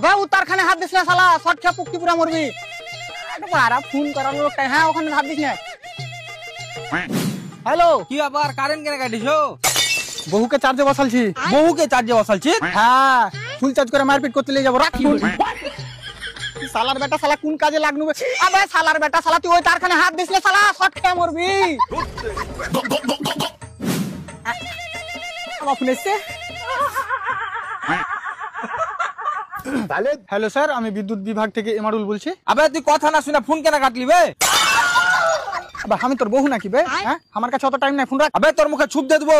ভাই উত্তরখানে হাত দিস না শালা, শর্ট খেয়ে পুক্তি পুরা মরবি। আরে ফোন করার লোকটা, হ্যাঁ ওখানে হাত দিস না। হ্যালো, কি আবার কারেন্ট কেন কাটিছো? বহুকে চার্জে বসালছি। বহুকে চার্জে বসালছি? হ্যাঁ, ফুল চার্জ করে মারপিট করতে নিয়ে যাবো। রাখ ফোন। শালার বেটা শালা কোন কাজে লাগনু? আবে শালার বেটা শালা, তুই ওই তারখানে হাত দিস না শালা, শর্ট খেয়ে মরবি। ফোন এসছে। হ্যালো স্যার, আমি বিদ্যুৎ বিভাগ থেকে এমারুল বলছি। আবে তুই কথা না শুনে ফোন কেন কাটলি বে? আমি তোর বহু নাকি বে? হ্যাঁ, আমার কাছে অত টাইম নাই, ফোন রাখ। আবে তোর মুখে ছুপ দিয়ে দেবো।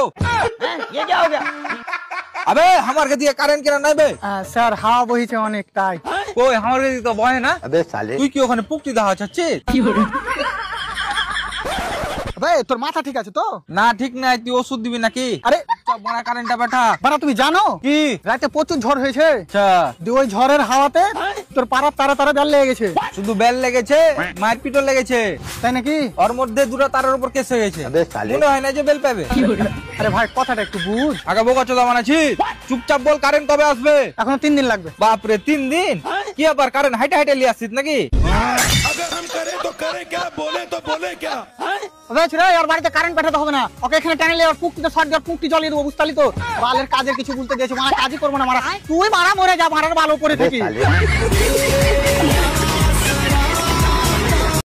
আবে আমার কে দিয়ে কারেন্ট কেন নাই বে? স্যার হাওয়া বহিছে অনেক, তাই। ওই আমার কে দিয়ে তো বহে না। তুই কি ওখানে পুক্তি দেখা চাচ্ছিস? তোর মাথা ঠিক আছে তো? না ঠিক নাই, তুই ওষুধ দিবি নাকি? আরে বড় কারেন্টটা বেটা। বাড়া তুমি জানো কি রাতে প্রচুর ঝড় হয়েছে? আচ্ছা, ওই ঝড়ের হাওয়াতে তোর পাড়ার তারা তারা বেল লেগে গেছে। শুধু বেল লেগেছে, মারপিটও লেগেছে, তাই নাকি? ওর মধ্যে দুটো তারের উপর কেস হয়ে গেছে। মনে হয় না যে বেল পাবে। আরে ভাই কথাটা একটু বুঝ। আগে বোকা চোদা বানাচ্ছি, চুপচাপ বল কারেন্ট কবে আসবে? এখনো 3 দিন লাগবে। বাপরে 3 দিন? কি আবার কারেন্ট হাইটে হাইটে লিয়ে আসছিস নাকি? अगर हम करें तो करें क्या, बोले तो बोले क्या। ওর বাড়িতে কারেন্ট পাঠাতে হবে না, ওকে এখানে টানেলে ওর পুকটিতে শর্ট দিয়ে পুকটি জ্বালিয়ে দেবো, বুঝতালি তো? বালের কাজের কিছু বলতে দিয়েছে, মারা কাজই করবো না, মারা তুই মারা মরে যা, মারার ভালো করে থাকি।